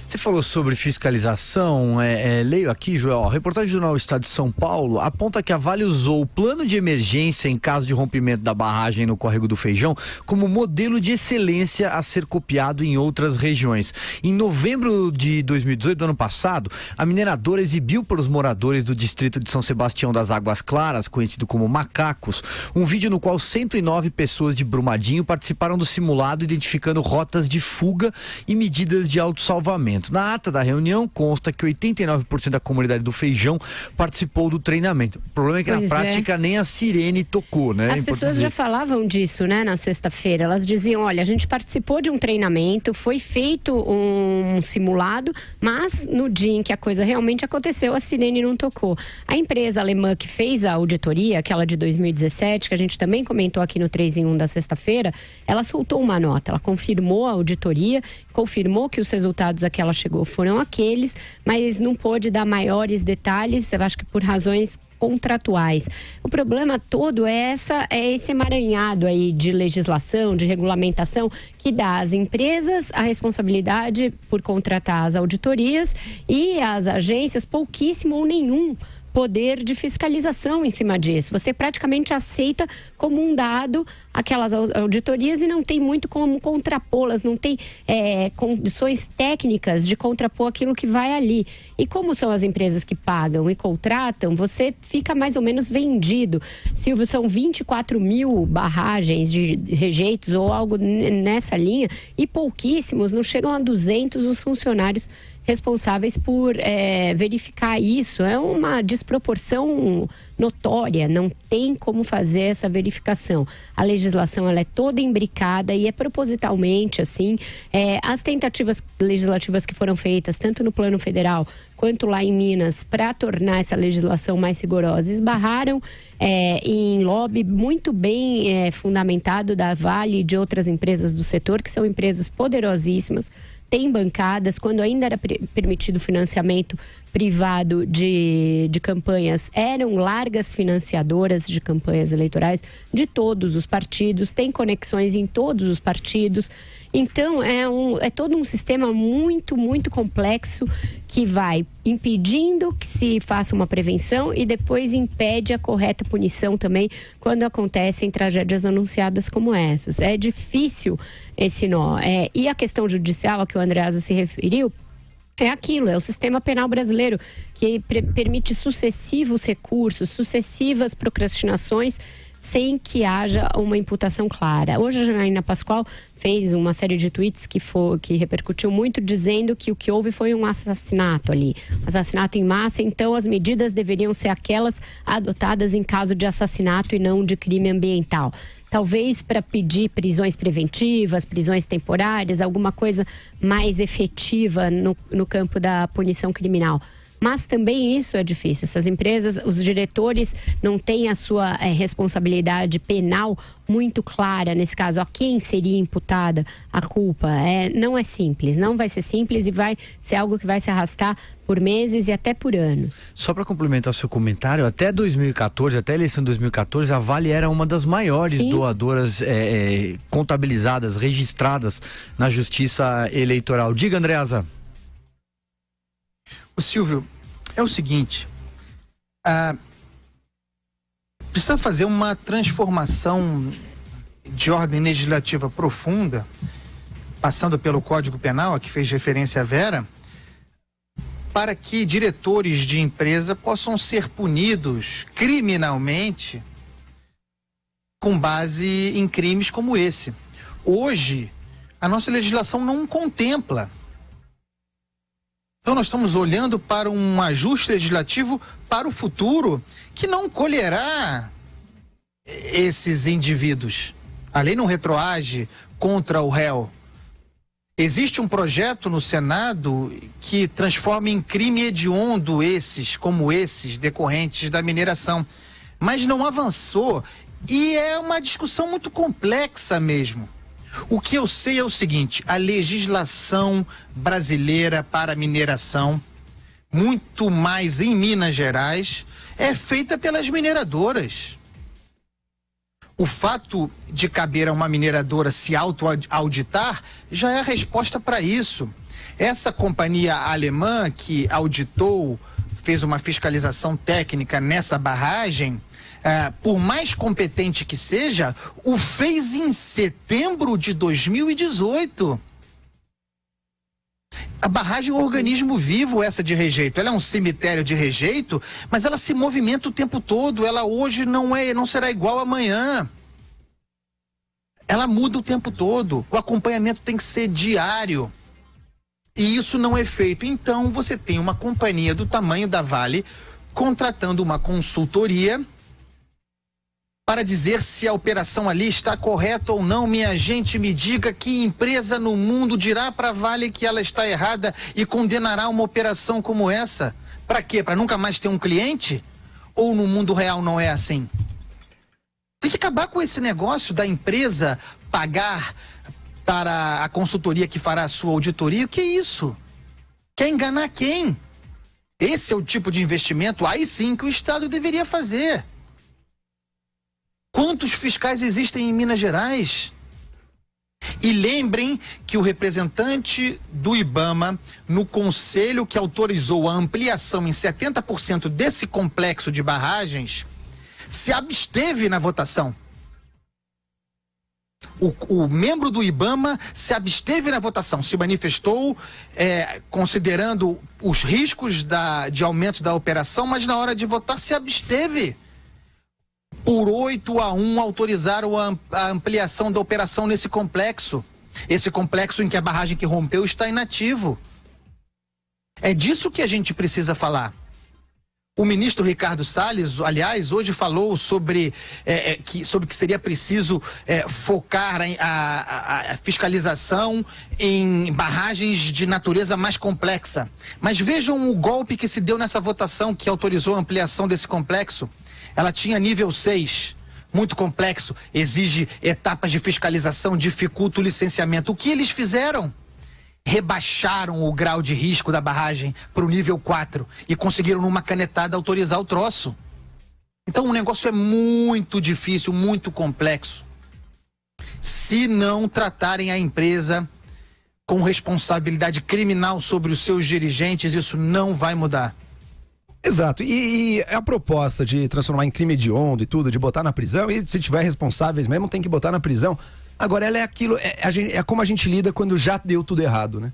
Você falou sobre fiscalização, leio aqui, Joel, a reportagem do Jornal Estado de São Paulo aponta que a Vale usou o plano de emergência em caso de rompimento da barragem no Córrego do Feijão como modelo de excelência a ser copiado em outras regiões. Em novembro de 2018, do ano passado, a mineradora exibiu para os moradores do distrito de São Sebastião das Águas Claras, conhecido como Macacos, um vídeo no qual 109 pessoas de Brumadinho participaram do simulado, identificando rotas de fuga e medidas de autossalvamento. Na ata da reunião consta que 89% da comunidade do Feijão participou do treinamento. O problema é que na prática nem a sirene tocou, né? As pessoas já falavam disso, né, na sexta-feira. Elas diziam, olha, a gente participou de um treinamento, foi feito um simulado, mas no dia em que a coisa realmente aconteceu, a sirene não tocou. A empresa alemã que fez a auditoria, aquela de 2017, que a gente também comentou aqui no 3 em 1 da sexta-feira, ela soltou uma nota, ela confirmou a auditoria, confirmou que os resultados a que ela chegou foram aqueles, mas não pôde dar maiores detalhes, eu acho que por razões contratuais. O problema todo é esse emaranhado aí de legislação, de regulamentação, que dá às empresas a responsabilidade por contratar as auditorias e às agências pouquíssimo ou nenhum poder de fiscalização em cima disso. Você praticamente aceita como um dado aquelas auditorias e não tem muito como contrapô-las, não tem condições técnicas de contrapor aquilo que vai ali. E como são as empresas que pagam e contratam, você fica mais ou menos vendido. Se são 24 mil barragens de rejeitos ou algo nessa linha, e pouquíssimos, não chegam a 200 os funcionários responsáveis por verificar isso. É uma desproporção notória, não tem como fazer essa verificação. A legislação ela é toda imbricada e é propositalmente assim. As tentativas legislativas que foram feitas, tanto no plano federal quanto lá em Minas, para tornar essa legislação mais rigorosa, esbarraram em lobby muito bem fundamentado da Vale e de outras empresas do setor, que são empresas poderosíssimas, tem bancadas. Quando ainda era permitido financiamento privado de campanhas, eram largas financiadoras de campanhas eleitorais de todos os partidos, tem conexões em todos os partidos. Então, é todo um sistema muito, muito complexo que vai impedindo que se faça uma prevenção e depois impede a correta punição também quando acontecem tragédias anunciadas como essas. É difícil esse nó. E a questão judicial a que o Andreasa se referiu, é aquilo, é o sistema penal brasileiro que permite sucessivos recursos, sucessivas procrastinações sem que haja uma imputação clara. Hoje a Janaína Pascoal fez uma série de tweets que repercutiu muito, dizendo que o que houve foi um assassinato ali, assassinato em massa, então as medidas deveriam ser aquelas adotadas em caso de assassinato e não de crime ambiental. Talvez para pedir prisões preventivas, prisões temporárias, alguma coisa mais efetiva no campo da punição criminal. Mas também isso é difícil. Essas empresas, os diretores não têm a sua responsabilidade penal muito clara nesse caso. A quem seria imputada a culpa? Não é simples, não vai ser simples e vai ser algo que vai se arrastar por meses e até por anos. Só para complementar o seu comentário, até 2014, até a eleição de 2014, a Vale era uma das maiores doadoras contabilizadas, registradas na Justiça Eleitoral. Diga, Andreasa. O Silvio, é o seguinte, precisa fazer uma transformação de ordem legislativa profunda, passando pelo Código Penal, a que fez referência a Vera, para que diretores de empresa possam ser punidos criminalmente com base em crimes como esse. Hoje, a nossa legislação não contempla. Então nós estamos olhando para um ajuste legislativo para o futuro que não colherá esses indivíduos. A lei não retroage contra o réu. Existe um projeto no Senado que transforma em crime hediondo como esses decorrentes da mineração, mas não avançou e é uma discussão muito complexa mesmo. O que eu sei é o seguinte: a legislação brasileira para mineração, muito mais em Minas Gerais, é feita pelas mineradoras. O fato de caber a uma mineradora se auto-auditar já é a resposta para isso. Essa companhia alemã que auditou, fez uma fiscalização técnica nessa barragem, por mais competente que seja, o fez em setembro de 2018. A barragem é um organismo vivo, essa de rejeito. Ela é um cemitério de rejeito, mas ela se movimenta o tempo todo. Ela hoje não será igual amanhã. Ela muda o tempo todo. O acompanhamento tem que ser diário. E isso não é feito. Então, você tem uma companhia do tamanho da Vale contratando uma consultoria para dizer se a operação ali está correta ou não. Minha gente, me diga que empresa no mundo dirá para a Vale que ela está errada e condenará uma operação como essa? Para quê? Para nunca mais ter um cliente? Ou no mundo real não é assim? Tem que acabar com esse negócio da empresa pagar para a consultoria que fará a sua auditoria. O que é isso? Quer enganar quem? Esse é o tipo de investimento, aí sim, que o Estado deveria fazer. Quantos fiscais existem em Minas Gerais? E lembrem que o representante do IBAMA, no conselho que autorizou a ampliação em 70% desse complexo de barragens, se absteve na votação. O membro do IBAMA se absteve na votação, se manifestou considerando os riscos de aumento da operação, mas na hora de votar se absteve. Por 8-1 autorizaram a ampliação da operação nesse complexo. Esse complexo em que a barragem que rompeu está inativo. É disso que a gente precisa falar. O ministro Ricardo Salles, aliás, hoje falou sobre que seria preciso focar a fiscalização em barragens de natureza mais complexa. Mas vejam o golpe que se deu nessa votação que autorizou a ampliação desse complexo. Ela tinha nível 6, muito complexo, exige etapas de fiscalização, dificulta o licenciamento. O que eles fizeram? Rebaixaram o grau de risco da barragem para o nível 4 e conseguiram numa canetada autorizar o troço. Então o negócio é muito difícil, muito complexo. Se não tratarem a empresa com responsabilidade criminal sobre os seus dirigentes, isso não vai mudar. Exato, e a proposta de transformar em crime hediondo e tudo, de botar na prisão, e se tiver responsáveis mesmo, tem que botar na prisão. Agora, ela é aquilo, é como a gente lida quando já deu tudo errado, né?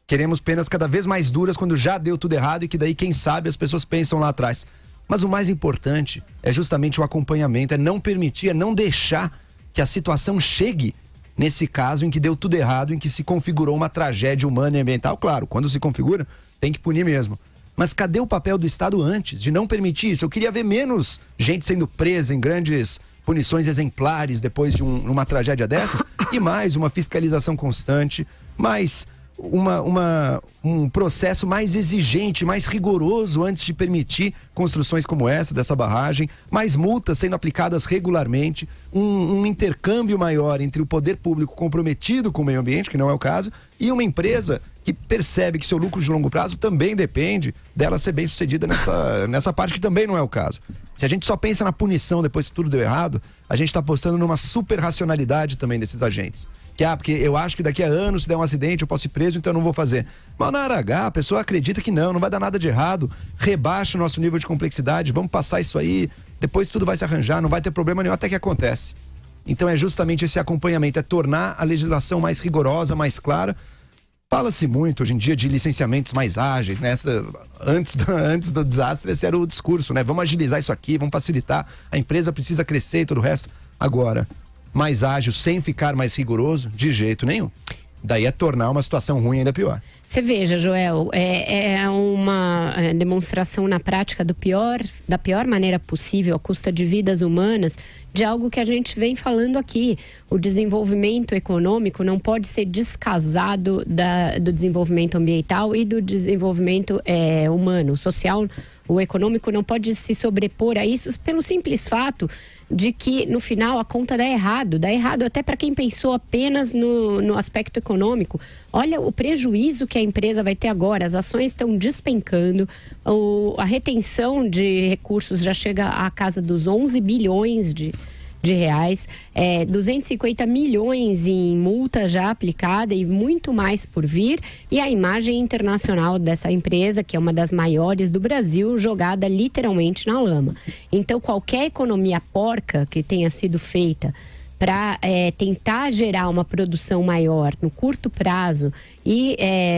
Queremos penas cada vez mais duras quando já deu tudo errado e que daí, quem sabe, as pessoas pensam lá atrás. Mas o mais importante é justamente o acompanhamento, é não permitir, é não deixar que a situação chegue nesse caso em que deu tudo errado, em que se configurou uma tragédia humana e ambiental. Claro, quando se configura, tem que punir mesmo. Mas cadê o papel do Estado antes de não permitir isso? Eu queria ver menos gente sendo presa em grandes punições exemplares depois de uma tragédia dessas e mais uma fiscalização constante, mais um processo mais exigente, mais rigoroso antes de permitir construções como essa, dessa barragem, mais multas sendo aplicadas regularmente, um intercâmbio maior entre o poder público comprometido com o meio ambiente, que não é o caso, e uma empresa que percebe que seu lucro de longo prazo também depende dela ser bem sucedida nessa parte, que também não é o caso. Se a gente só pensa na punição depois que tudo deu errado, a gente está apostando numa super racionalidade também desses agentes. Porque eu acho que daqui a anos, se der um acidente, eu posso ir preso, então eu não vou fazer. Mas na hora H, a pessoa acredita que não vai dar nada de errado, rebaixa o nosso nível de complexidade, vamos passar isso aí, depois tudo vai se arranjar, não vai ter problema nenhum, até que acontece. Então é justamente esse acompanhamento, é tornar a legislação mais rigorosa, mais clara. Fala-se muito hoje em dia de licenciamentos mais ágeis, né? Antes do desastre, esse era o discurso, né? Vamos agilizar isso aqui, vamos facilitar, a empresa precisa crescer e todo o resto. Agora, mais ágil sem ficar mais rigoroso, de jeito nenhum. Daí é tornar uma situação ruim ainda pior. Você veja, Joel, é uma demonstração na prática da pior maneira possível, à custa de vidas humanas, de algo que a gente vem falando aqui. O desenvolvimento econômico não pode ser descasado do desenvolvimento ambiental e do desenvolvimento humano, social. O econômico não pode se sobrepor a isso pelo simples fato de que, no final, a conta dá errado. Dá errado até para quem pensou apenas no aspecto econômico. Olha o prejuízo que a empresa vai ter agora. As ações estão despencando. A retenção de recursos já chega à casa dos 11 bilhões de reais, 250 milhões em multa já aplicada e muito mais por vir, e a imagem internacional dessa empresa, que é uma das maiores do Brasil, jogada literalmente na lama. Então, qualquer economia porca que tenha sido feita para tentar gerar uma produção maior no curto prazo e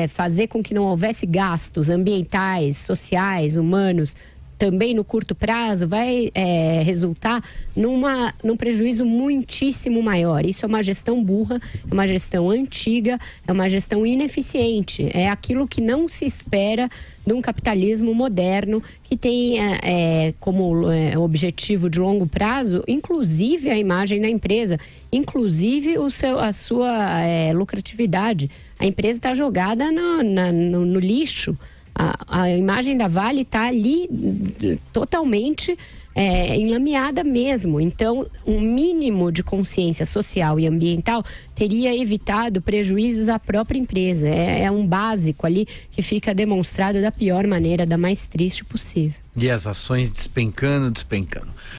fazer com que não houvesse gastos ambientais, sociais, humanos, também no curto prazo, vai resultar num prejuízo muitíssimo maior. Isso é uma gestão burra, é uma gestão antiga, é uma gestão ineficiente. É aquilo que não se espera de um capitalismo moderno que tem como objetivo de longo prazo, inclusive a imagem da empresa, inclusive a sua lucratividade. A empresa está jogada no lixo. A imagem da Vale está ali totalmente enlameada mesmo. Então, um mínimo de consciência social e ambiental teria evitado prejuízos à própria empresa. É um básico ali que fica demonstrado da pior maneira, da mais triste possível. E as ações despencando.